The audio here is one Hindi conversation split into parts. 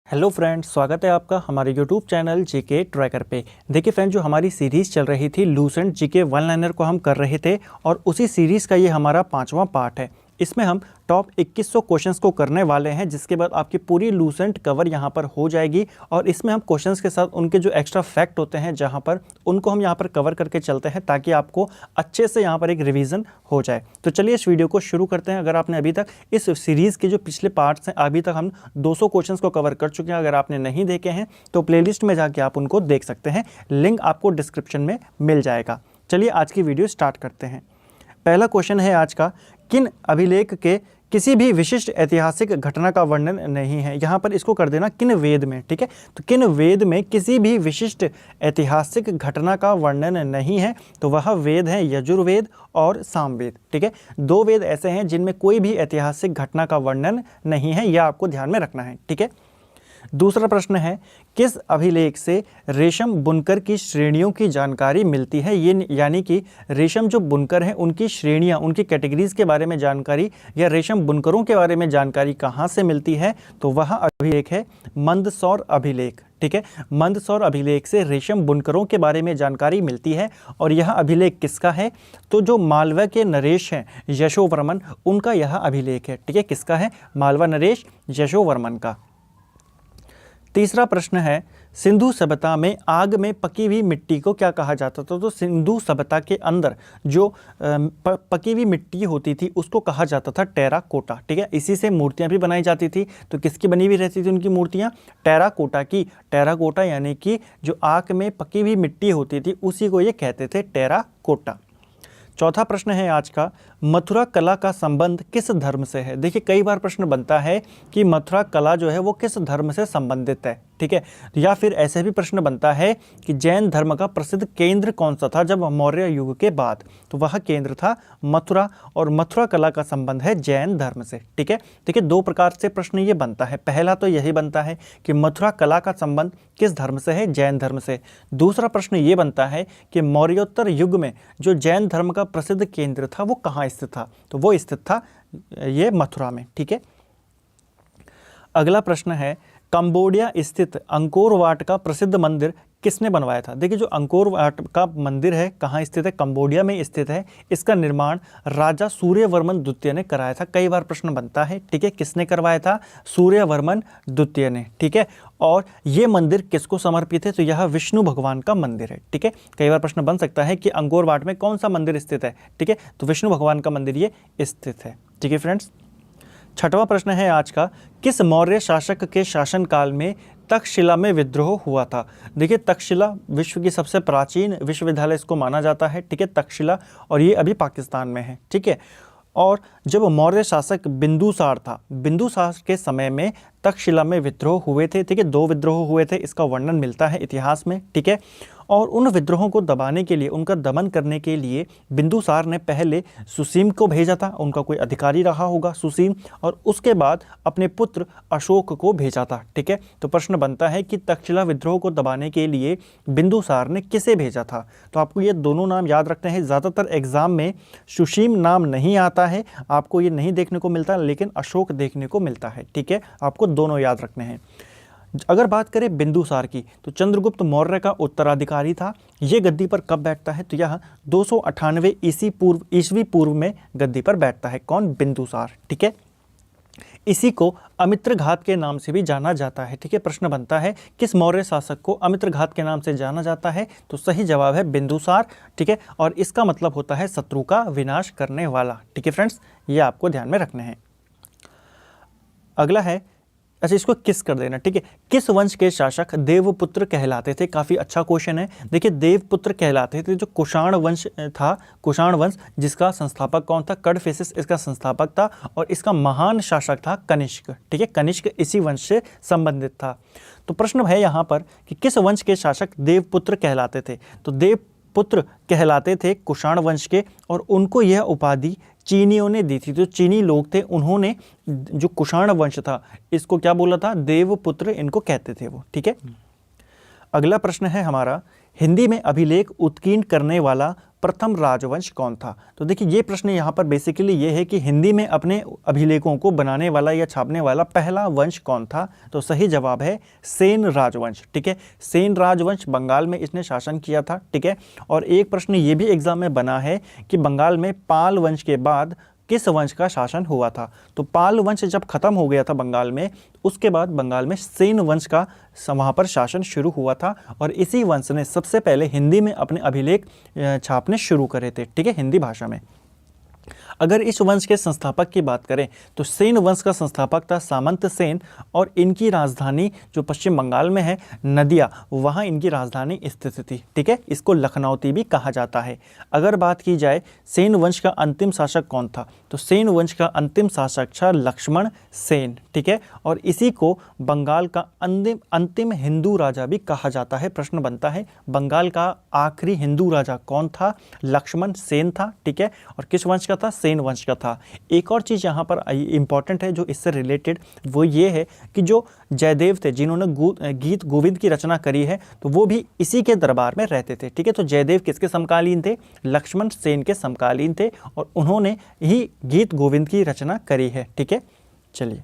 हेलो फ्रेंड्स, स्वागत है आपका हमारे यूट्यूब चैनल जीके ट्रैकर पे। देखिए फ्रेंड्स, जो हमारी सीरीज़ चल रही थी लूसेंट जीके वन लाइनर को हम कर रहे थे और उसी सीरीज़ का ये हमारा 5वां पार्ट है। इसमें हम टॉप 2100 क्वेश्चंस को करने वाले हैं, जिसके बाद आपकी पूरी लूसेंट कवर यहाँ पर हो जाएगी और इसमें हम क्वेश्चंस के साथ उनके जो एक्स्ट्रा फैक्ट होते हैं जहाँ पर उनको हम यहाँ पर कवर करके चलते हैं, ताकि आपको अच्छे से यहाँ पर एक रिवीजन हो जाए। तो चलिए इस वीडियो को शुरू करते हैं। अगर आपने अभी तक इस सीरीज़ के जो पिछले पार्ट्स हैं, अभी तक हम 200 क्वेश्चंस को कवर कर चुके हैं। अगर आपने नहीं देखे हैं तो प्लेलिस्ट में जाके आप उनको देख सकते हैं, लिंक आपको डिस्क्रिप्शन में मिल जाएगा। चलिए आज की वीडियो स्टार्ट करते हैं। पहला क्वेश्चन है आज का, किन अभिलेख के किसी भी विशिष्ट ऐतिहासिक घटना का वर्णन नहीं है। यहाँ पर इसको कर देना किन वेद में, ठीक है। तो किन वेद में किसी भी विशिष्ट ऐतिहासिक घटना का वर्णन नहीं है, तो वह वेद है यजुर्वेद और सामवेद, ठीक है। दो वेद ऐसे हैं जिनमें कोई भी ऐतिहासिक घटना का वर्णन नहीं है, यह आपको ध्यान में रखना है, ठीक है। दूसरा प्रश्न है, किस अभिलेख से रेशम बुनकर की श्रेणियों की जानकारी मिलती है। ये यानी कि रेशम जो बुनकर हैं उनकी श्रेणियां, उनकी कैटेगरीज के बारे में जानकारी या रेशम बुनकरों के बारे में जानकारी कहाँ से मिलती है, तो वह अभिलेख है मंदसौर अभिलेख, ठीक है। मंदसौर अभिलेख से रेशम बुनकरों के बारे में जानकारी मिलती है। और यह अभिलेख किसका है, तो जो मालवा के नरेश हैं यशोवर्मन, उनका यह अभिलेख है, ठीक है। किसका है, मालवा नरेश यशोवर्मन का। तीसरा प्रश्न है, सिंधु सभ्यता में आग में पकी हुई मिट्टी को क्या कहा जाता था। तो सिंधु सभ्यता के अंदर जो पकी हुई मिट्टी होती थी उसको कहा जाता था टेराकोटा, ठीक है। इसी से मूर्तियां भी बनाई जाती थी। तो किसकी बनी हुई रहती थी उनकी मूर्तियां, टेराकोटा की। टेराकोटा यानी कि जो आग में पकी हुई मिट्टी होती थी उसी को ये कहते थे टेराकोटा। चौथा प्रश्न है आज का, मथुरा कला का संबंध किस धर्म से है। देखिए कई बार प्रश्न बनता है कि मथुरा कला जो है वो किस धर्म से संबंधित है, ठीक है। या फिर ऐसे भी प्रश्न बनता है कि जैन धर्म का प्रसिद्ध केंद्र कौन सा था जब मौर्य युग के बाद, तो वह केंद्र था मथुरा, और मथुरा कला का संबंध है जैन धर्म से, ठीक है। देखिए दो प्रकार से प्रश्न ये बनता है। पहला तो यही बनता है कि मथुरा कला का संबंध किस धर्म से है, जैन धर्म से। दूसरा प्रश्न ये बनता है कि मौर्योत्तर युग में जो जैन धर्म का प्रसिद्ध केंद्र था वो कहाँ स्थित था, तो वो स्थित था ये मथुरा में, ठीक है। अगला प्रश्न है, कंबोडिया स्थित अंकोर वाट का प्रसिद्ध मंदिर किसने बनवाया था। देखिए जो अंकोर वाट का मंदिर है कहाँ स्थित है, कंबोडिया में स्थित है। इसका निर्माण राजा सूर्यवर्मन द्वितीय ने कराया था। कई बार प्रश्न बनता है, ठीक है, किसने करवाया था, सूर्यवर्मन द्वितीय ने, ठीक है। और ये मंदिर किसको समर्पित है, तो यह विष्णु भगवान का मंदिर है, ठीक है। कई बार प्रश्न बन सकता है कि अंकोर वाट में कौन सा मंदिर स्थित है, ठीक है, तो विष्णु भगवान का मंदिर ये स्थित है, ठीक है फ्रेंड्स। छठवां प्रश्न है आज का, किस मौर्य शासक के शासनकाल में तक्षशिला में विद्रोह हुआ था। देखिए तक्षशिला विश्व की सबसे प्राचीन विश्वविद्यालय इसको माना जाता है, ठीक है, तक्षशिला, और ये अभी पाकिस्तान में है, ठीक है। और जब मौर्य शासक बिंदुसार था, बिंदुसार के समय में तक्षशिला में विद्रोह हुए थे, ठीक है। 2 विद्रोह हुए थे, इसका वर्णन मिलता है इतिहास में, ठीक है। और उन विद्रोहों को दबाने के लिए, उनका दमन करने के लिए बिंदुसार ने पहले सुसीम को भेजा था, उनका कोई अधिकारी रहा होगा सुसीम, और उसके बाद अपने पुत्र अशोक को भेजा था, ठीक है। तो प्रश्न बनता है कि तक्षशिला विद्रोह को दबाने के लिए बिंदुसार ने किसे भेजा था, तो आपको ये दोनों नाम याद रखते हैं। ज़्यादातर एग्जाम में सुसीम नाम नहीं आता है, आपको ये नहीं देखने को मिलता, लेकिन अशोक देखने को मिलता है, ठीक है। आपको दोनों याद रखने हैं। अगर बात करें बिंदुसार की, तो चंद्रगुप्त मौर्य का उत्तराधिकारी था। ये गद्दी पर कब बैठता है, तो यह 298 ईस्वी पूर्व में गद्दी पर बैठता है। कौन, बिंदुसार, ठीक है। इसी को अमित्रघात के नाम से भी जाना जाता है, ठीक है। प्रश्न बनता है किस मौर्य शासक को अमित्रघात के नाम से जाना जाता है, तो सही जवाब है बिंदुसार, ठीक है। और इसका मतलब होता है शत्रु का विनाश करने वाला, ठीक है फ्रेंड्स, ये आपको ध्यान में रखने हैं। अगला है, अच्छा इसको किस कर देना, ठीक है। किस वंश के शासक देवपुत्र कहलाते थे। काफ़ी अच्छा क्वेश्चन है। देखिए देवपुत्र कहलाते थे जो कुषाण वंश था, कुषाण वंश, जिसका संस्थापक कौन था, कड़फिसिस इसका संस्थापक था, और इसका महान शासक था कनिष्क, ठीक है। कनिष्क इसी वंश से संबंधित था। तो प्रश्न है यहाँ पर कि किस वंश के शासक देवपुत्र कहलाते थे, तो देवपुत्र कहलाते थे कुषाण वंश के, और उनको यह उपाधि चीनियों ने दी थी। जो चीनी लोग थे उन्होंने जो कुषाण वंश था इसको क्या बोला था, देवपुत्र इनको कहते थे वो, ठीक है। अगला प्रश्न है हमारा, हिंदी में अभिलेख उत्कीर्ण करने वाला प्रथम राजवंश कौन था? तो देखिए ये प्रश्न यहाँ पर बेसिकली ये है कि हिंदी में अपने अभिलेखों को बनाने वाला या छापने वाला पहला वंश कौन था? तो सही जवाब है सेन राजवंश। ठीक है, सेन राजवंश बंगाल में इसने शासन किया था। ठीक है, और एक प्रश्न ये भी एग्जाम में बना है कि बंगाल में पाल वंश के बाद किस वंश का शासन हुआ था? तो पाल वंश जब खत्म हो गया था बंगाल में, उसके बाद बंगाल में सेन वंश का वहाँ पर शासन शुरू हुआ था और इसी वंश ने सबसे पहले हिंदी में अपने अभिलेख छापने शुरू करे थे। ठीक है, हिंदी भाषा में। अगर इस वंश के संस्थापक की बात करें तो सेन वंश का संस्थापक था सामंत सेन और इनकी राजधानी जो पश्चिम बंगाल में है नदिया, वहाँ इनकी राजधानी स्थित थी। ठीक है, इसको लखनौती भी कहा जाता है। अगर बात की जाए सेन वंश का अंतिम शासक कौन था, तो सेन वंश का अंतिम शासक था लक्ष्मण सेन। ठीक है, और इसी को बंगाल का अंतिम हिंदू राजा भी कहा जाता है। प्रश्न बनता है बंगाल का आखिरी हिंदू राजा कौन था? लक्ष्मण सेन था। ठीक है, और किस वंश का था? सेन वंश का था। एक और चीज़ यहाँ पर इंपॉर्टेंट है जो इससे रिलेटेड, वो ये है कि जो जयदेव थे जिन्होंने गीत गोविंद की रचना करी है, तो वो भी इसी के दरबार में रहते थे। ठीक है, तो जयदेव किसके समकालीन थे? लक्ष्मण सेन के समकालीन थे और उन्होंने ही गीत गोविंद की रचना करी है। ठीक है, चलिए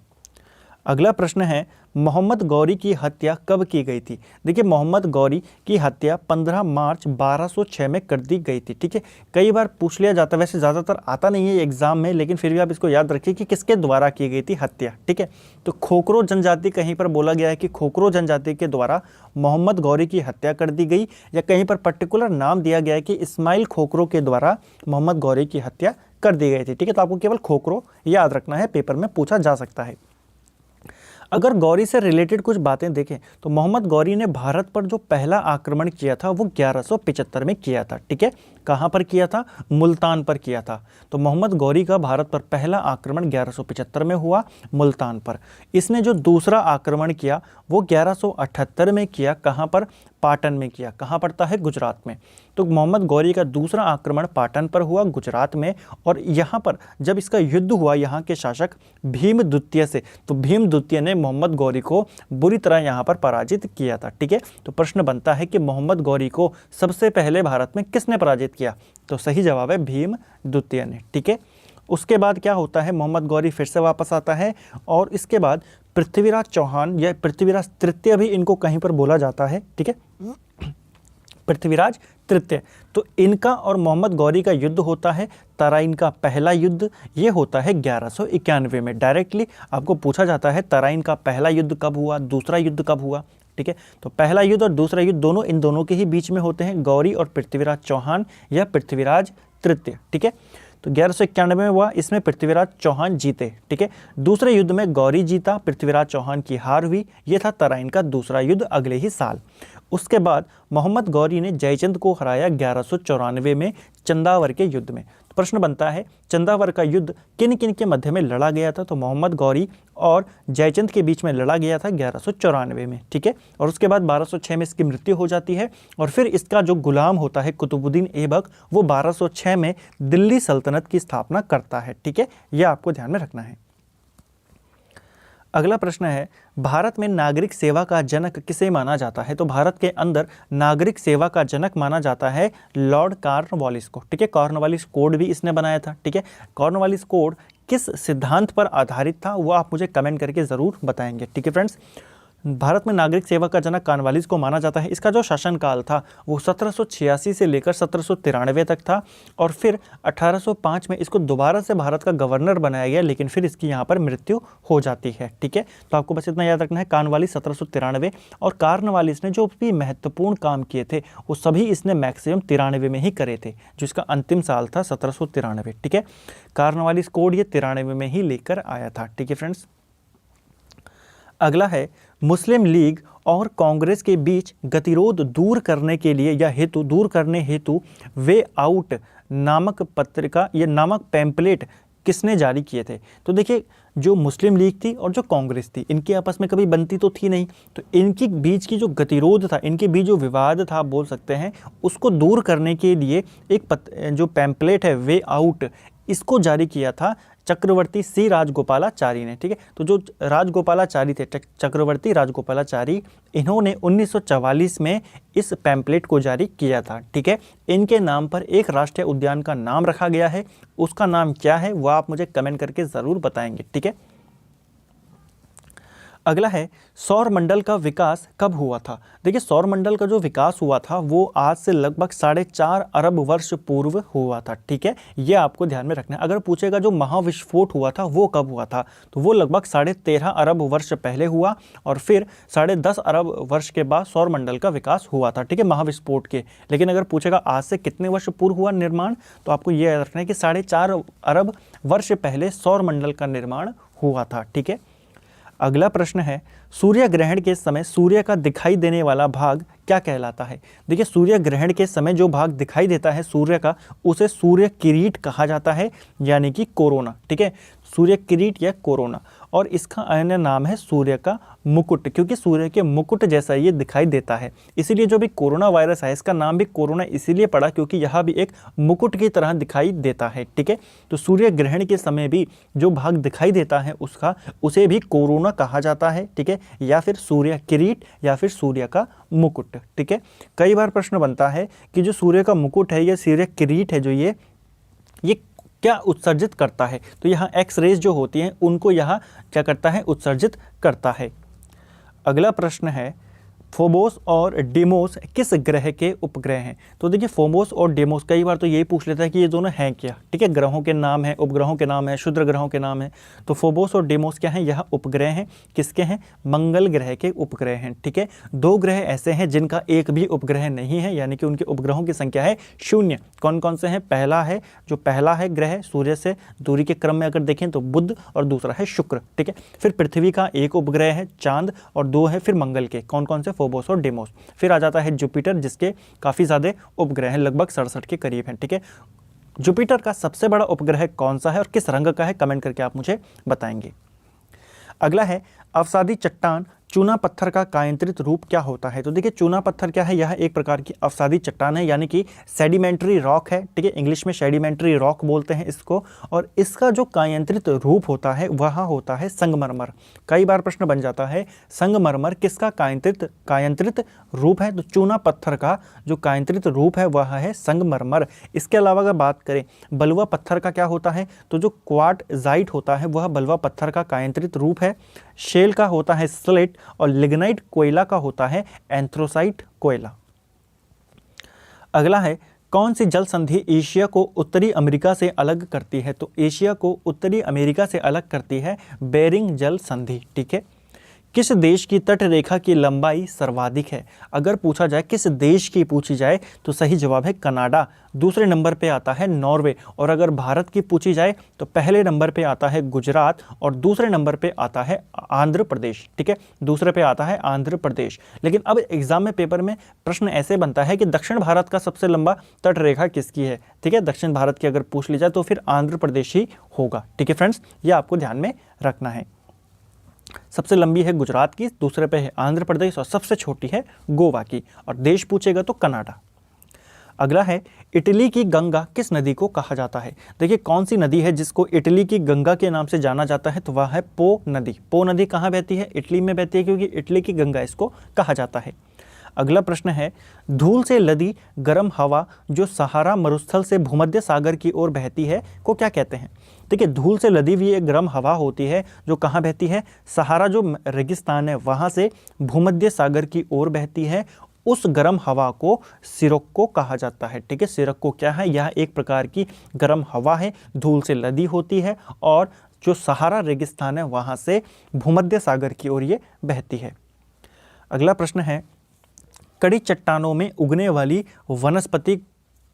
अगला प्रश्न है मोहम्मद गौरी की हत्या कब की गई थी? देखिए मोहम्मद गौरी की हत्या 15 मार्च 1206 में कर दी गई थी। ठीक है, कई बार पूछ लिया जाता है, वैसे ज़्यादातर आता नहीं है एग्जाम में, लेकिन फिर भी आप इसको याद रखिए कि किसके द्वारा की गई थी हत्या। ठीक है, तो खोखरो जनजाति, कहीं पर बोला गया है कि खोखरो जनजाति के द्वारा मोहम्मद गौरी की हत्या कर दी गई, या कहीं पर पर्टिकुलर नाम दिया गया है कि इस्माइल खोखरो के द्वारा मोहम्मद गौरी की हत्या कर दी गई थी। ठीक है, तो आपको केवल खोखरो याद रखना है, पेपर में पूछा जा सकता है। अगर गौरी से रिलेटेड कुछ बातें देखें तो मोहम्मद गौरी ने भारत पर जो पहला आक्रमण किया था वो 1175 में किया था। ठीक है, कहाँ पर किया था? मुल्तान पर किया था। तो मोहम्मद गौरी का भारत पर पहला आक्रमण 1175 में हुआ मुल्तान पर। इसने जो दूसरा आक्रमण किया वो 1178 में किया। कहाँ पर? पाटन में किया। कहाँ पड़ता है? गुजरात में। तो मोहम्मद गौरी का दूसरा आक्रमण पाटन पर हुआ, गुजरात में। और यहाँ पर जब इसका युद्ध हुआ यहाँ के शासक भीम द्वितीय से, तो भीम द्वितीय ने मोहम्मद गौरी को बुरी तरह यहाँ पर पराजित किया था। ठीक है, तो प्रश्न बनता है कि मोहम्मद गौरी को सबसे पहले भारत में किसने पराजित किया? तो सही जवाब है भीम द्वितीय ने। ठीक है, उसके बाद क्या होता है? मोहम्मद गौरी फिर से वापस आता है और इसके बाद पृथ्वीराज चौहान या पृथ्वीराज तृतीय भी इनको कहीं पर बोला जाता है। ठीक है, पृथ्वीराज तृतीय, तो इनका और मोहम्मद गौरी का युद्ध होता है तराइन का पहला युद्ध। ये होता है 1191 में। डायरेक्टली आपको पूछा जाता है तराइन का पहला युद्ध कब हुआ, दूसरा युद्ध कब हुआ। ठीक है, तो पहला युद्ध और दूसरा युद्ध दोनों इन दोनों के ही बीच में होते हैं, गौरी और पृथ्वीराज चौहान या पृथ्वीराज तृतीय। ठीक है, तो 1191 में हुआ, इसमें पृथ्वीराज चौहान जीते। ठीक है, दूसरे युद्ध में गौरी जीता, पृथ्वीराज चौहान की हार हुई। यह था तराइन का दूसरा युद्ध अगले ही साल। उसके बाद मोहम्मद गौरी ने जयचंद को हराया 1194 में चंदावर के युद्ध में। तो प्रश्न बनता है चंदावर का युद्ध किन किन के मध्य में लड़ा गया था? तो मोहम्मद गौरी और जयचंद के बीच में लड़ा गया था 1194 में। ठीक है, और उसके बाद 1206 में इसकी मृत्यु हो जाती है और फिर इसका जो गुलाम होता है कुतुबुद्दीन ऐबक, वो 1206 में दिल्ली सल्तनत की स्थापना करता है। ठीक है, यह आपको ध्यान में रखना है। अगला प्रश्न है भारत में नागरिक सेवा का जनक किसे माना जाता है? तो भारत के अंदर नागरिक सेवा का जनक माना जाता है लॉर्ड कॉर्नवालिस को। ठीक है, कॉर्नवालिस कोड भी इसने बनाया था। ठीक है, कॉर्नवालिस कोड किस सिद्धांत पर आधारित था वो आप मुझे कमेंट करके ज़रूर बताएंगे। ठीक है फ्रेंड्स, भारत में नागरिक सेवा का जनक कॉर्नवालिस को माना जाता है। इसका जो शासनकाल था वो 1786 से लेकर 1793 तक था और फिर 1805 में इसको दोबारा से भारत का गवर्नर बनाया गया, लेकिन फिर इसकी यहाँ पर मृत्यु हो जाती है। ठीक है, तो आपको बस इतना याद रखना है, कॉर्नवालिस 1793, और कॉर्नवालिस ने जो भी महत्वपूर्ण काम किए थे वो सभी इसने मैक्सिमम 93 में ही करे थे, जो इसका अंतिम साल था 1793। ठीक है, कॉर्नवालिस कोड ये 93 में ही लेकर आया था। ठीक है फ्रेंड्स, अगला है मुस्लिम लीग और कांग्रेस के बीच गतिरोध दूर करने के लिए या दूर करने हेतु वे आउट नामक पत्रिका या नामक पैम्पलेट किसने जारी किए थे? तो देखिए जो मुस्लिम लीग थी और जो कांग्रेस थी, इनकी आपस में कभी बनती तो थी नहीं, तो इनके बीच की जो गतिरोध था, इनके बीच जो विवाद था बोल सकते हैं, उसको दूर करने के लिए एक जो पैम्पलेट है वे आउट, इसको जारी किया था चक्रवर्ती सी राजगोपालाचारी ने। ठीक है, तो जो राजगोपालाचारी थे, चक्रवर्ती राजगोपालाचारी, इन्होंने 1944 में इस पैम्पलेट को जारी किया था। ठीक है, इनके नाम पर एक राष्ट्रीय उद्यान का नाम रखा गया है, उसका नाम क्या है वो आप मुझे कमेंट करके ज़रूर बताएंगे। ठीक है, अगला है सौर मंडल का विकास कब हुआ था। देखिए, सौर मंडल का जो विकास हुआ था वो आज से लगभग 4.5 अरब वर्ष पूर्व हुआ था। ठीक है, ये आपको ध्यान में रखना है। अगर पूछेगा जो महाविस्फोट हुआ था वो कब हुआ था, तो वो लगभग 13.5 अरब वर्ष पहले हुआ और फिर 10.5 अरब वर्ष के बाद सौर मंडल का विकास हुआ था। ठीक है, महाविस्फोट के। लेकिन अगर पूछेगा आज से कितने वर्ष पूर्व हुआ निर्माण, तो आपको ये याद रखना है कि 4.5 अरब वर्ष पहले सौर मंडल का निर्माण हुआ था। ठीक है, अगला प्रश्न है सूर्य ग्रहण के समय सूर्य का दिखाई देने वाला भाग क्या कहलाता है। देखिए, सूर्य ग्रहण के समय जो भाग दिखाई देता है सूर्य का, उसे सूर्य किरीट कहा जाता है, यानी कि कोरोना। ठीक है, सूर्य किरीट या कोरोना, और इसका अन्य नाम है सूर्य का मुकुट, क्योंकि सूर्य के मुकुट जैसा ये दिखाई देता है। इसीलिए जो भी कोरोना वायरस है इसका नाम भी कोरोना इसीलिए पड़ा क्योंकि यह भी एक मुकुट की तरह दिखाई देता है। ठीक है, तो सूर्य ग्रहण के समय भी जो भाग दिखाई देता है उसे भी कोरोना कहा जाता है। ठीक है, या फिर सूर्य किरीट या फिर सूर्य का मुकुट। ठीक है, कई बार प्रश्न बनता है कि जो सूर्य का मुकुट है या सूर्य किरीट है, जो ये क्या उत्सर्जित करता है, तो यहाँ एक्स रेज जो होती हैं उनको यहाँ क्या करता है, उत्सर्जित करता है। अगला प्रश्न है फोबोस और डेमोस किस ग्रह के उपग्रह हैं। तो देखिए, फोबोस और डेमोस कई बार तो यही पूछ लेता है कि ये दोनों हैं क्या। ठीक है, ग्रहों के नाम है, उपग्रहों के नाम है, क्षुद्र ग्रहों के नाम है। तो फोबोस और डेमोस क्या हैं, यह उपग्रह हैं। किसके हैं, मंगल ग्रह के उपग्रह हैं। ठीक है, 2 ग्रह ऐसे हैं जिनका एक भी उपग्रह नहीं है, यानी कि उनके उपग्रहों की संख्या है 0। कौन कौन से हैं, पहला है ग्रह सूर्य से दूरी के क्रम में अगर देखें तो बुध, और दूसरा है शुक्र। ठीक है, फिर पृथ्वी का एक उपग्रह है चांद, और 2 है फिर मंगल के। कौन कौन से, फोबोस और डेमोस। फिर आ जाता है जुपिटर, जिसके काफी ज्यादा उपग्रह हैं, लगभग 67 के करीब हैं। ठीक है, जुपिटर का सबसे बड़ा उपग्रह कौन सा है और किस रंग का है, कमेंट करके आप मुझे बताएंगे। अगला है अवसादी चट्टान चूना पत्थर का कायांतरित रूप क्या होता है। तो देखिए, चूना पत्थर क्या है, यह एक प्रकार की अवसादी चट्टान है, यानी कि सेडिमेंट्री रॉक है। ठीक है, इंग्लिश में सेडिमेंट्री रॉक बोलते हैं इसको, और इसका जो कायांतरित रूप होता है वह होता है संगमरमर। कई बार प्रश्न बन जाता है संगमरमर किसका कायांतरित रूप है, तो चूना पत्थर का जो कायांतरित रूप है वह है संगमरमर। इसके अलावा अगर बात करें बलुआ पत्थर का क्या होता है, तो जो क्वार्टजाइट होता है वह बलुआ पत्थर का कायांतरित रूप है। शेल का होता है स्लेट, और लिग्नाइट कोयला का होता है एंथ्रोसाइट कोयला। अगला है कौन सी जल संधि एशिया को उत्तरी अमेरिका से अलग करती है। तो एशिया को उत्तरी अमेरिका से अलग करती है बेरिंग जल संधि। ठीक है, किस देश की तट रेखा की लंबाई सर्वाधिक है। अगर पूछा जाए किस देश की पूछी जाए तो सही जवाब है कनाडा, दूसरे नंबर पे आता है नॉर्वे, और अगर भारत की पूछी जाए तो पहले नंबर पे आता है गुजरात और दूसरे नंबर पे आता है आंध्र प्रदेश। ठीक है, दूसरे पे आता है आंध्र प्रदेश। लेकिन अब एग्जाम में पेपर में प्रश्न ऐसे बनता है कि दक्षिण भारत का सबसे लंबा तट रेखा किसकी है। ठीक है, दक्षिण भारत की अगर पूछ ली जाए तो फिर आंध्र प्रदेश ही होगा। ठीक है फ्रेंड्स, ये आपको ध्यान में रखना है। सबसे लंबी है गुजरात की, दूसरे पे है आंध्र प्रदेश, और सबसे छोटी है गोवा की, और देश पूछेगा तो कनाडा। अगला है इटली की गंगा किस नदी को कहा जाता है। देखिए, कौन सी नदी है जिसको इटली की गंगा के नाम से जाना जाता है, तो वह है पो नदी। पो नदी कहाँ बहती है, इटली में बहती है, क्योंकि इटली की गंगा इसको कहा जाता है। अगला प्रश्न है धूल से लदी गर्म हवा जो सहारा मरुस्थल से भूमध्य सागर की ओर बहती है को क्या कहते हैं। देखिए, धूल से लदी हुई एक गर्म हवा होती है जो कहाँ बहती है, सहारा जो रेगिस्तान है वहाँ से भूमध्य सागर की ओर बहती है। उस गर्म हवा को सिरोक्को कहा जाता है। ठीक है, सिरोक्को क्या है, यह एक प्रकार की गर्म हवा है, धूल से लदी होती है, और जो सहारा रेगिस्तान है वहाँ से भूमध्य सागर की ओर ये बहती है। अगला प्रश्न है कड़ी चट्टानों में उगने वाली वनस्पति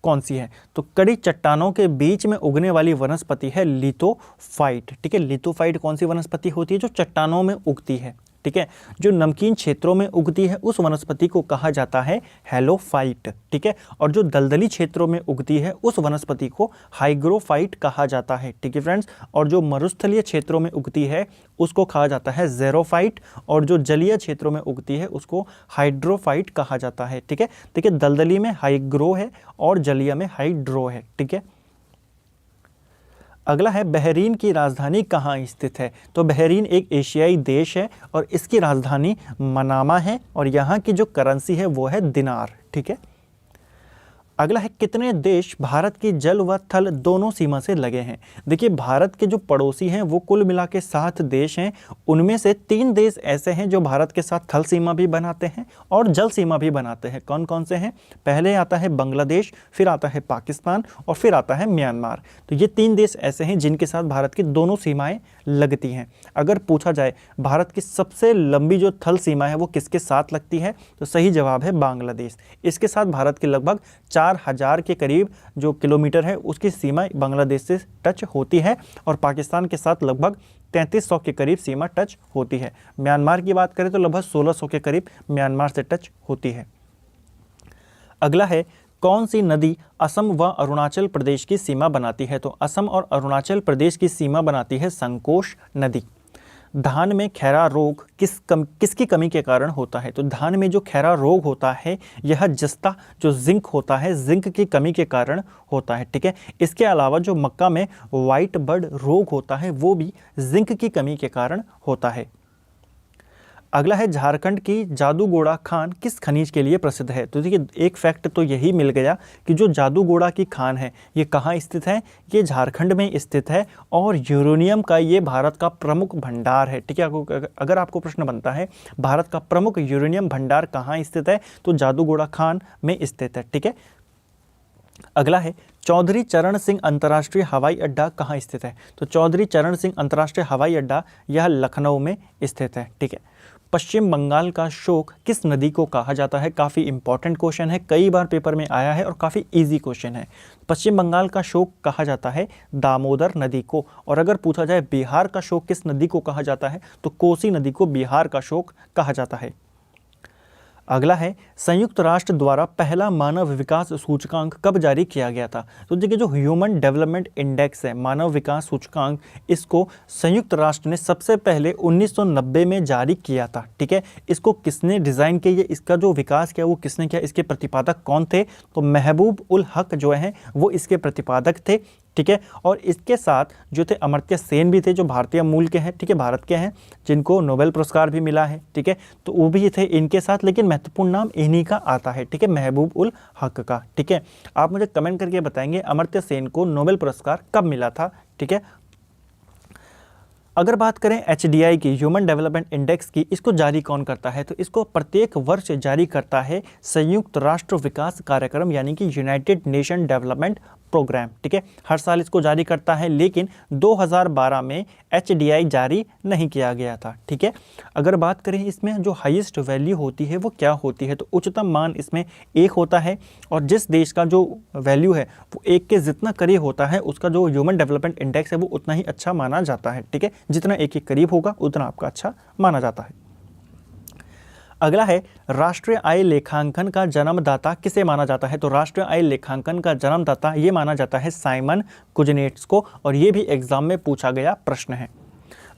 कौन सी है। तो कड़ी चट्टानों के बीच में उगने वाली वनस्पति है लिथोफाइट। ठीक है, लिथोफाइट कौन सी वनस्पति होती है, जो चट्टानों में उगती है। ठीक है, जो नमकीन क्षेत्रों में उगती है उस वनस्पति को कहा जाता है हेलोफाइट। ठीक है, और जो दलदली क्षेत्रों में उगती है उस वनस्पति को हाइग्रोफाइट कहा जाता है। ठीक है फ्रेंड्स, और जो मरुस्थलीय क्षेत्रों में उगती है उसको कहा जाता है ज़ेरोफाइट, और जो जलीय क्षेत्रों में उगती है उसको हाइड्रोफाइट कहा जाता है। ठीक है, देखिए दलदली में हाइग्रो है और जलीय में हाइड्रो है। ठीक है, अगला है बहरीन की राजधानी कहाँ स्थित है। तो बहरीन एक एशियाई देश है और इसकी राजधानी मनामा है और यहाँ की जो करेंसी है वो है दिनार। ठीक है। अगला है कितने देश भारत की जल व थल दोनों सीमा से लगे हैं। देखिए भारत के जो पड़ोसी हैं वो कुल मिला के 7 देश हैं, उनमें से 3 देश ऐसे हैं जो भारत के साथ थल सीमा भी बनाते हैं और जल सीमा भी बनाते हैं। कौन कौन से हैं? पहले आता है बांग्लादेश, फिर आता है पाकिस्तान और फिर आता है म्यांमार। तो ये 3 देश ऐसे हैं जिनके साथ भारत की दोनों सीमाएँ लगती हैं। अगर पूछा जाए भारत की सबसे लंबी जो थल सीमा है वो किसके साथ लगती है, तो सही जवाब है बांग्लादेश। इसके साथ भारत की लगभग 4000 के करीब जो किलोमीटर है उसकी सीमा बांग्लादेश से टच होती है और पाकिस्तान के साथ लगभग 3300 के करीब सीमा टच होती है। म्यांमार की बात करें तो लगभग 1600 के करीब म्यांमार से टच होती है। अगला है कौन सी नदी असम व अरुणाचल प्रदेश की सीमा बनाती है। तो असम और अरुणाचल प्रदेश की सीमा बनाती है संकोश नदी। धान में खैरा रोग किसकी कमी के कारण होता है। तो धान में जो खैरा रोग होता है यह जस्ता जो जिंक होता है, जिंक की कमी के कारण होता है। ठीक है। इसके अलावा जो मक्का में वाइट बर्ड रोग होता है वो भी जिंक की कमी के कारण होता है। अगला है झारखंड की जादूगोड़ा खान किस खनिज के लिए प्रसिद्ध है। तो देखिए एक फैक्ट तो यही मिल गया कि जो जादूगोड़ा की खान है ये कहाँ स्थित है, ये झारखंड में स्थित है और यूरेनियम का ये भारत का प्रमुख भंडार है। ठीक है। अगर आपको प्रश्न बनता है भारत का प्रमुख यूरेनियम भंडार कहाँ स्थित है, तो जादूगोड़ा खान में स्थित है। ठीक है। अगला है चौधरी चरण सिंह अंतर्राष्ट्रीय हवाई अड्डा कहाँ स्थित है। तो चौधरी चरण सिंह अंतर्राष्ट्रीय हवाई अड्डा यह लखनऊ में स्थित है। ठीक है। पश्चिम बंगाल का शोक किस नदी को कहा जाता है। काफ़ी इंपॉर्टेंट क्वेश्चन है, कई बार पेपर में आया है और काफ़ी इजी क्वेश्चन है। पश्चिम बंगाल का शोक कहा जाता है दामोदर नदी को। और अगर पूछा जाए बिहार का शोक किस नदी को कहा जाता है, तो कोसी नदी को बिहार का शोक कहा जाता है। अगला है संयुक्त राष्ट्र द्वारा पहला मानव विकास सूचकांक कब जारी किया गया था। तो देखिए जो ह्यूमन डेवलपमेंट इंडेक्स है, मानव विकास सूचकांक, इसको संयुक्त राष्ट्र ने सबसे पहले 1990 में जारी किया था। ठीक है। इसको किसने डिज़ाइन किया, इसका जो विकास किया वो किसने किया, इसके प्रतिपादक कौन थे, तो महबूब उल हक जो हैं वो इसके प्रतिपादक थे। ठीक है। और इसके साथ जो थे अमर्त्य सेन भी थे जो भारतीय मूल के हैं। ठीक है, भारत के हैं, जिनको नोबेल पुरस्कार भी मिला है। ठीक है। तो वो भी थे इनके साथ, लेकिन महत्वपूर्ण नाम इन्हीं का आता है। ठीक है, महबूब उल हक का। ठीक है। आप मुझे कमेंट करके बताएंगे अमर्त्य सेन को नोबेल पुरस्कार कब मिला था। ठीक है। अगर बात करें HDI की, ह्यूमन डेवलपमेंट इंडेक्स की, इसको जारी कौन करता है, तो इसको प्रत्येक वर्ष जारी करता है संयुक्त राष्ट्र विकास कार्यक्रम यानी कि यूनाइटेड नेशन डेवलपमेंट प्रोग्राम। ठीक है, हर साल इसको जारी करता है, लेकिन 2012 में HDI जारी नहीं किया गया था। ठीक है। अगर बात करें इसमें जो हाईएस्ट वैल्यू होती है वो क्या होती है, तो उच्चतम मान इसमें 1 होता है और जिस देश का जो वैल्यू है वो 1 के जितना करीब होता है उसका जो ह्यूमन डेवलपमेंट इंडेक्स है वो उतना ही अच्छा माना जाता है। ठीक है, जितना 1 के करीब होगा उतना आपका अच्छा माना जाता है। अगला है राष्ट्रीय आय लेखांकन का जन्मदाता किसे माना जाता है। तो राष्ट्रीय आय लेखांकन का जन्मदाता ये माना जाता है साइमन कुजनेट्स को, और ये भी एग्जाम में पूछा गया प्रश्न है।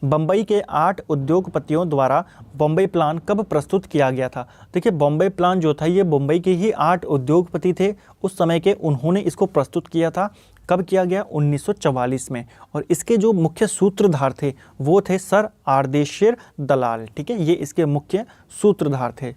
बम्बई के 8 उद्योगपतियों द्वारा बॉम्बे प्लान कब प्रस्तुत किया गया था। देखिए बॉम्बे प्लान जो था ये बम्बई के ही 8 उद्योगपति थे उस समय के, उन्होंने इसको प्रस्तुत किया था। कब किया गया? 1944 में। और इसके जो मुख्य सूत्रधार थे वो थे सर आरदेशिर दलाल। ठीक है, ये इसके मुख्य सूत्रधार थे।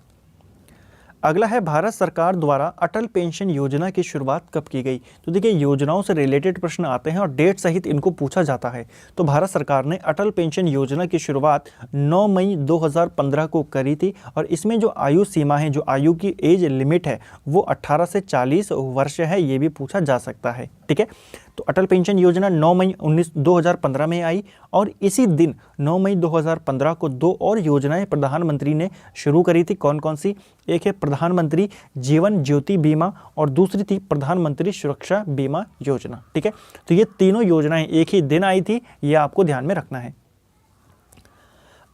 अगला है भारत सरकार द्वारा अटल पेंशन योजना की शुरुआत कब की गई। तो देखिए योजनाओं से रिलेटेड प्रश्न आते हैं और डेट सहित इनको पूछा जाता है। तो भारत सरकार ने अटल पेंशन योजना की शुरुआत 9 मई 2015 को करी थी और इसमें जो आयु सीमा है, जो आयु की एज लिमिट है वो 18 से 40 वर्ष है, ये भी पूछा जा सकता है। ठीक है, तो अटल पेंशन योजना 9 मई 2015 में आई और इसी दिन 9 मई 2015 को 2 और योजनाएं प्रधानमंत्री ने शुरू करी थी। कौन कौन सी? एक है प्रधानमंत्री जीवन ज्योति बीमा और दूसरी थी प्रधानमंत्री सुरक्षा बीमा योजना। ठीक है, तो ये तीनों योजनाएं एक ही दिन आई थी, ये आपको ध्यान में रखना है।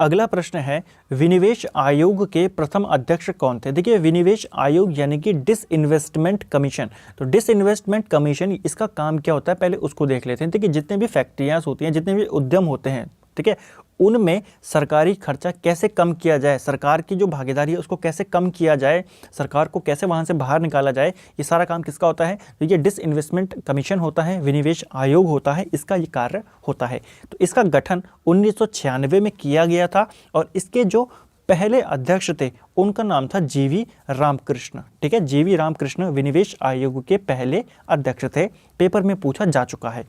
अगला प्रश्न है विनिवेश आयोग के प्रथम अध्यक्ष कौन थे। देखिए विनिवेश आयोग यानी कि डिसइन्वेस्टमेंट कमीशन। तो डिसइन्वेस्टमेंट कमीशन इसका काम क्या होता है पहले उसको देख लेते हैं। देखिए जितने भी फैक्ट्रियाँ होती हैं, जितने भी उद्यम होते हैं, ठीक है, उनमें सरकारी खर्चा कैसे कम किया जाए, सरकार की जो भागीदारी है उसको कैसे कम किया जाए, सरकार को कैसे वहाँ से बाहर निकाला जाए, ये सारा काम किसका होता है? तो ये डिसइन्वेस्टमेंट कमीशन होता है, विनिवेश आयोग होता है, इसका ये कार्य होता है। तो इसका गठन 1996 में किया गया था और इसके जो पहले अध्यक्ष थे उनका नाम था जीवी रामकृष्ण। ठीक है, जीवी रामकृष्ण विनिवेश आयोग के पहले अध्यक्ष थे। पेपर में पूछा जा चुका है।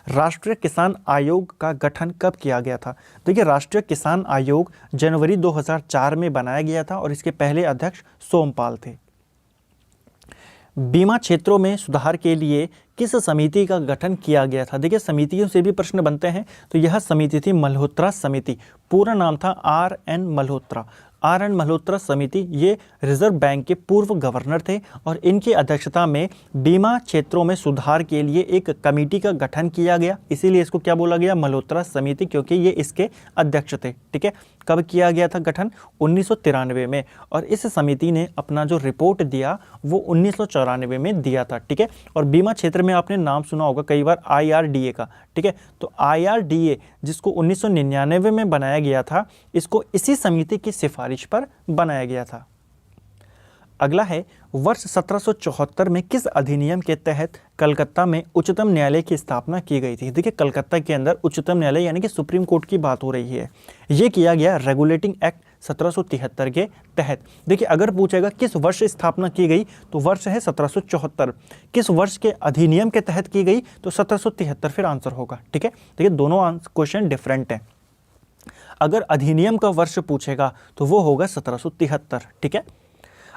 राष्ट्रीय किसान आयोग का गठन कब किया गया था? देखिए, राष्ट्रीय किसान आयोग जनवरी 2004 में बनाया गया था और इसके पहले अध्यक्ष सोमपाल थे। बीमा क्षेत्रों में सुधार के लिए किस समिति का गठन किया गया था? देखिए, समितियों से भी प्रश्न बनते हैं, तो यह समिति थी मल्होत्रा समिति। पूरा नाम था R.N. मल्होत्रा। R.N. मल्होत्रा समिति ये रिजर्व बैंक के पूर्व गवर्नर थे और इनकी अध्यक्षता में बीमा क्षेत्रों में सुधार के लिए एक कमेटी का गठन किया गया, इसीलिए इसको क्या बोला गया? मल्होत्रा समिति, क्योंकि ये इसके अध्यक्ष थे। ठीक है, कब किया गया था गठन? 1993 में। और इस समिति ने अपना जो रिपोर्ट दिया वो 1994 में दिया था। ठीक है, और बीमा क्षेत्र में आपने नाम सुना होगा कई बार IRDA का। ठीक है, तो IRDA जिसको 1999 में बनाया गया था, इसको इसी समिति की सिफारिश पर बनाया गया था। अगला है, वर्ष 1774 में किस अधिनियम के तहत कलकत्ता में उच्चतम न्यायालय की स्थापना की गई थी? देखिए, कलकत्ता के अंदर उच्चतम न्यायालय यानी कि सुप्रीम कोर्ट की बात हो रही है। ये किया गया रेगुलेटिंग एक्ट 1773 के तहत। देखिए, अगर पूछेगा किस वर्ष स्थापना की गई तो वर्ष है 1774। किस वर्ष के अधिनियम के तहत की गई तो 1773 फिर आंसर होगा। ठीक है, देखिए दोनों क्वेश्चन डिफरेंट हैं। अगर अधिनियम का वर्ष पूछेगा तो वो होगा 1773। ठीक है,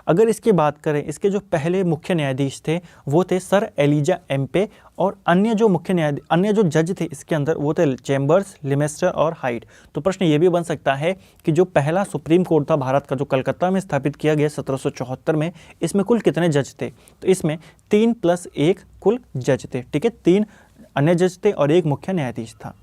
अगर इसकी बात करें, इसके जो पहले मुख्य न्यायाधीश थे वो थे सर एलिजा एम्पे और अन्य जो जज थे इसके अंदर वो थे चैम्बर्स, लिमेस्टर और हाइड। तो प्रश्न ये भी बन सकता है कि जो पहला सुप्रीम कोर्ट था भारत का, जो कलकत्ता में स्थापित किया गया 1774 में, इसमें कुल कितने जज थे? तो इसमें 3 + 1 कुल जज थे। ठीक है, 3 अन्य जज थे और 1 मुख्य न्यायाधीश था।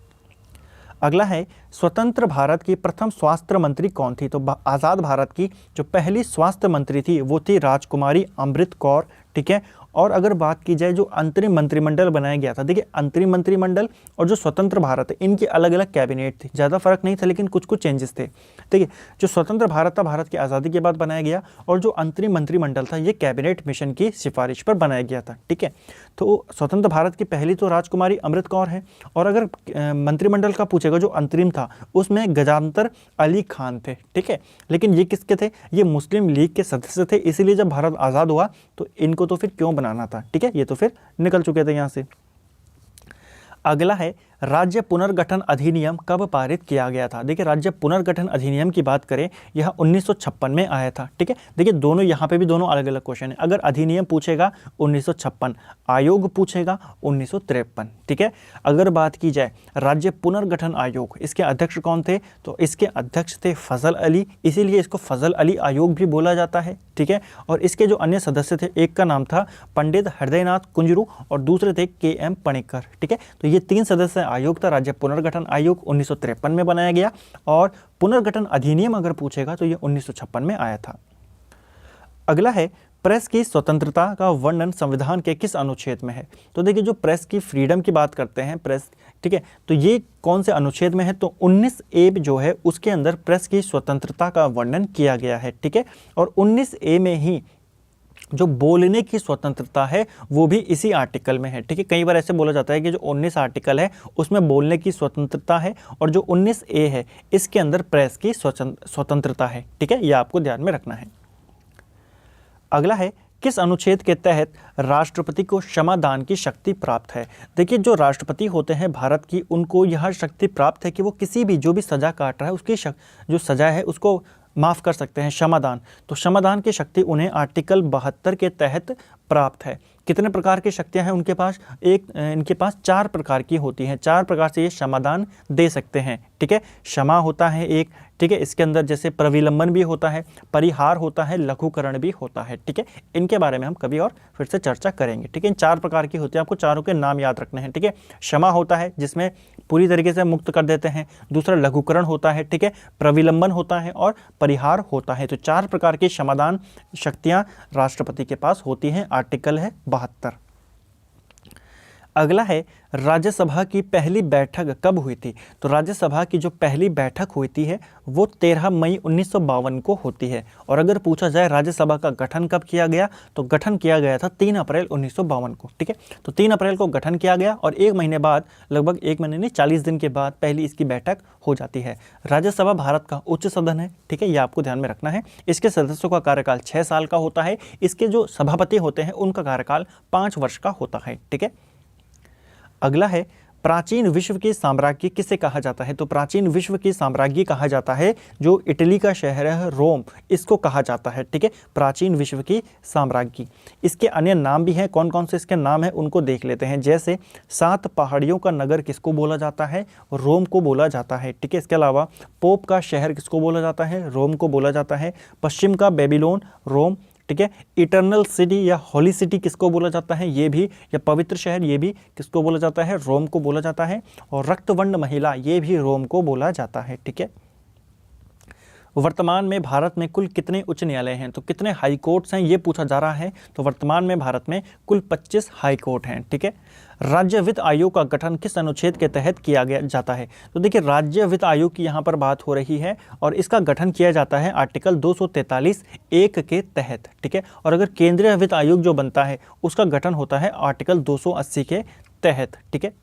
अगला है, स्वतंत्र भारत की प्रथम स्वास्थ्य मंत्री कौन थी? तो आज़ाद भारत की जो पहली स्वास्थ्य मंत्री थी वो थी राजकुमारी अमृत कौर। ठीक है, और अगर बात की जाए जो अंतरिम मंत्रिमंडल बनाया गया था, देखिए अंतरिम मंत्रिमंडल और जो स्वतंत्र भारत है इनकी अलग अलग कैबिनेट थी, ज़्यादा फर्क नहीं था लेकिन कुछ कुछ चेंजेस थे। देखिए, जो स्वतंत्र भारत था भारत की आज़ादी के बाद बनाया गया और जो अंतरिम मंत्रिमंडल था ये कैबिनेट मिशन की सिफारिश पर बनाया गया था। ठीक है, तो स्वतंत्र भारत की पहली तो राजकुमारी अमृत कौर है और अगर मंत्रिमंडल का पूछेगा जो अंतरिम था उसमें गजानतर अली खान थे। ठीक है, लेकिन ये किसके थे? ये मुस्लिम लीग के सदस्य थे, इसीलिए जब भारत आज़ाद हुआ तो इनको तो फिर क्यों बनाना था। ठीक है, ये तो फिर निकल चुके थे यहाँ से। अगला है, राज्य पुनर्गठन अधिनियम कब पारित किया गया था? देखिए, राज्य पुनर्गठन अधिनियम की बात करें यह 1956 में आया था। ठीक है, देखिए दोनों यहाँ पे भी दोनों अलग अलग क्वेश्चन है। अगर अधिनियम पूछेगा 1956, आयोग पूछेगा 1953। ठीक है, अगर बात की जाए राज्य पुनर्गठन आयोग, इसके अध्यक्ष कौन थे? तो इसके अध्यक्ष थे फजल अली, इसीलिए इसको फजल अली आयोग भी बोला जाता है। ठीक है, और इसके जो अन्य सदस्य थे, एक का नाम था पंडित हृदयनाथ कुंजरू और दूसरे थे KM पणिक्कर। ठीक है, तो ये 3 सदस्य आयोग था। राज्य पुनर्गठन आयोग 1953 में बनाया गया और पुनर्गठन अधिनियम अगर पूछेगा तो ये 1956 में आया था। अगला है, प्रेस की स्वतंत्रता का वर्णन संविधान के किस अनुच्छेद में है? तो देखिए, जो प्रेस की फ्रीडम की बात करते हैं प्रेस, ठीक है, तो ये कौन से अनुच्छेद में है? तो 19A जो है उसके अंदर प्रेस की स्वतंत्रता का वर्णन किया गया है। ठीक है, और 19A में ही जो बोलने की स्वतंत्रता है वो भी इसी आर्टिकल में है। ठीक है, कई बार ऐसे बोला जाता है कि जो 19 आर्टिकल है उसमें बोलने की स्वतंत्रता है और जो 19A है इसके अंदर प्रेस की स्वतंत्रता है। ठीक है, ये आपको ध्यान में रखना है। अगला है, किस अनुच्छेद के तहत राष्ट्रपति को क्षमादान की शक्ति प्राप्त है? देखिए, जो राष्ट्रपति होते हैं भारत की उनको यह शक्ति प्राप्त है कि वो किसी भी जो भी सज़ा काट रहा है उसकी जो सज़ा है उसको माफ़ कर सकते हैं, क्षमादान। तो क्षमादान की शक्ति उन्हें आर्टिकल 72 के तहत प्राप्त है। कितने प्रकार की शक्तियां हैं उनके पास? इनके पास 4 प्रकार की होती हैं। 4 प्रकार से ये क्षमादान दे सकते हैं। ठीक है, क्षमा होता है एक, ठीक है, इसके अंदर जैसे प्रविलंबन भी होता है, परिहार होता है, लघुकरण भी होता है। ठीक है, इनके बारे में हम कभी और फिर से चर्चा करेंगे। ठीक है, इन 4 प्रकार की होती है, आपको चारों के नाम याद रखने हैं। ठीक है, क्षमा होता है जिसमें पूरी तरीके से मुक्त कर देते हैं, दूसरा लघुकरण होता है, ठीक है, प्रविलंबन होता है और परिहार होता है। तो 4 प्रकार की क्षमादान शक्तियाँ राष्ट्रपति के पास होती हैं। आर्टिकल है 72। अगला है राज्यसभा की पहली बैठक कब हुई थी। तो राज्यसभा की जो पहली बैठक होती है वो 13 मई 1952 को होती है। और अगर पूछा जाए राज्यसभा का गठन कब किया गया, तो गठन किया गया था 3 अप्रैल 1952 को। ठीक है, तो 3 अप्रैल को गठन किया गया और 1 महीने बाद, लगभग 1 महीने नहीं 40 दिन के बाद पहली इसकी बैठक हो जाती है। राज्यसभा भारत का उच्च सदन है। ठीक है, ये आपको ध्यान में रखना है। इसके सदस्यों का कार्यकाल 6 साल का होता है। इसके जो सभापति होते हैं उनका कार्यकाल 5 वर्ष का होता है। ठीक है, अगला है प्राचीन विश्व की साम्राज्ञी किसे कहा जाता है। तो प्राचीन विश्व की साम्राज्ञी कहा जाता है जो इटली का शहर है रोम, इसको कहा जाता है। ठीक है, प्राचीन विश्व की साम्राज्ञी। इसके अन्य नाम भी हैं, कौन कौन से इसके नाम हैं उनको देख लेते हैं। जैसे 7 पहाड़ियों का नगर किसको बोला जाता है, रोम को बोला जाता है। ठीक है, इसके अलावा पोप का शहर किसको बोला जाता है, रोम को बोला जाता है। पश्चिम का बेबीलोन, रोम। ठीक है, इटर्नल सिटी या होली सिटी किसको बोला जाता है, ये भी, या पवित्र शहर, ये भी किसको बोला जाता है, रोम को बोला जाता है। और रक्तवर्ण महिला, ये भी रोम को बोला जाता है। ठीक है, वर्तमान में भारत में कुल कितने उच्च न्यायालय हैं, तो कितने हाई कोर्ट्स हैं ये पूछा जा रहा है। तो वर्तमान में भारत में कुल 25 हाई कोर्ट हैं। ठीक है, राज्य वित्त आयोग का गठन किस अनुच्छेद के तहत किया गया जाता है। तो देखिए, राज्य वित्त आयोग की यहाँ पर बात हो रही है और इसका गठन किया जाता है आर्टिकल 243(1) के तहत। ठीक है, और अगर केंद्रीय वित्त आयोग जो बनता है उसका गठन होता है आर्टिकल 280 के तहत। ठीक है,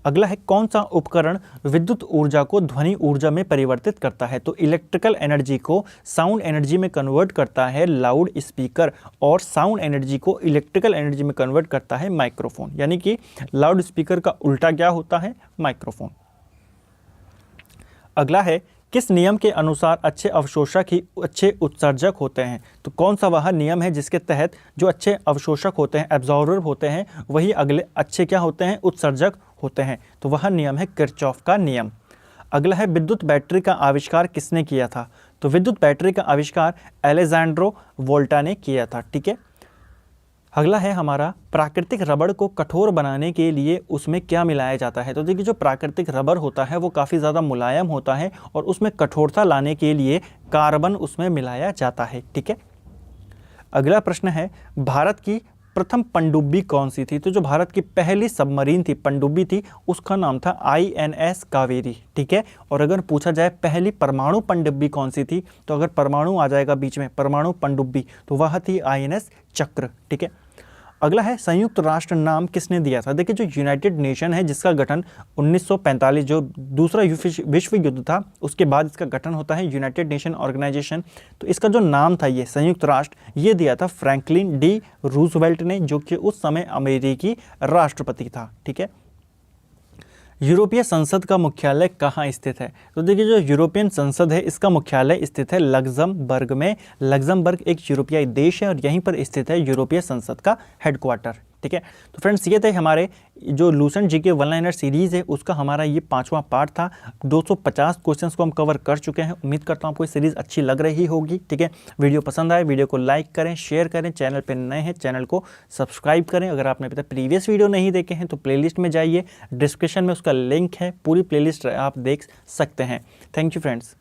अगला है कौन सा उपकरण विद्युत ऊर्जा को ध्वनि ऊर्जा में परिवर्तित करता है। तो इलेक्ट्रिकल एनर्जी को साउंड एनर्जी में कन्वर्ट करता है लाउड स्पीकर, और साउंड एनर्जी को इलेक्ट्रिकल एनर्जी में कन्वर्ट करता है माइक्रोफोन। यानी कि लाउड स्पीकर का उल्टा क्या होता है, माइक्रोफोन। अगला है किस नियम के अनुसार अच्छे अवशोषक ही अच्छे उत्सर्जक होते हैं। तो कौन सा वह नियम है जिसके तहत जो अच्छे अवशोषक होते हैं, एब्जॉर्बर होते हैं, वही अगले अच्छे क्या होते हैं, उत्सर्जक होते हैं। तो वह नियम है किरचॉफ का नियम। अगला है विद्युत बैटरी का आविष्कार किसने किया था। तो विद्युत बैटरी का आविष्कार अलेजांड्रो वोल्टा ने किया था। ठीक है, अगला है हमारा प्राकृतिक रबड़ को कठोर बनाने के लिए उसमें क्या मिलाया जाता है। तो देखिए, जो प्राकृतिक रबड़ होता है वो काफ़ी ज़्यादा मुलायम होता है और उसमें कठोरता लाने के लिए कार्बन उसमें मिलाया जाता है। ठीक है, अगला प्रश्न है भारत की प्रथम पनडुब्बी कौन सी थी। तो जो भारत की पहली सबमरीन थी, पनडुब्बी थी, उसका नाम था INS कावेरी। ठीक है, और अगर पूछा जाए पहली परमाणु पनडुब्बी कौन सी थी, तो अगर परमाणु आ जाएगा बीच में, परमाणु पनडुब्बी, तो वह थी INS चक्र। ठीक है, अगला है संयुक्त राष्ट्र नाम किसने दिया था। देखिए, जो यूनाइटेड नेशन है जिसका गठन 1945, जो दूसरा विश्व युद्ध था उसके बाद इसका गठन होता है, यूनाइटेड नेशन ऑर्गेनाइजेशन। तो इसका जो नाम था ये संयुक्त राष्ट्र, ये दिया था फ्रैंकलिन डी रूजवेल्ट ने, जो कि उस समय अमेरिकी राष्ट्रपति था। ठीक है, यूरोपीय संसद का मुख्यालय कहाँ स्थित है। तो देखिए, जो यूरोपियन संसद है इसका मुख्यालय स्थित है लग्जमबर्ग में। लग्जमबर्ग एक यूरोपीय देश है और यहीं पर स्थित है यूरोपीय संसद का हेडक्वार्टर। ठीक है, तो फ्रेंड्स, ये थे हमारे जो Lucent GK one liner series है उसका हमारा ये 5वां पार्ट था। 250 क्वेश्चंस को हम कवर कर चुके हैं। उम्मीद करता हूँ आपको ये सीरीज़ अच्छी लग रही होगी। ठीक है, वीडियो पसंद आए वीडियो को लाइक करें, शेयर करें, चैनल पे नए हैं चैनल को सब्सक्राइब करें। अगर आपने अभी तक प्रीवियस वीडियो नहीं देखे हैं तो प्लेलिस्ट में जाइए, डिस्क्रिप्शन में उसका लिंक है, पूरी प्लेलिस्ट आप देख सकते हैं। Thank you friends.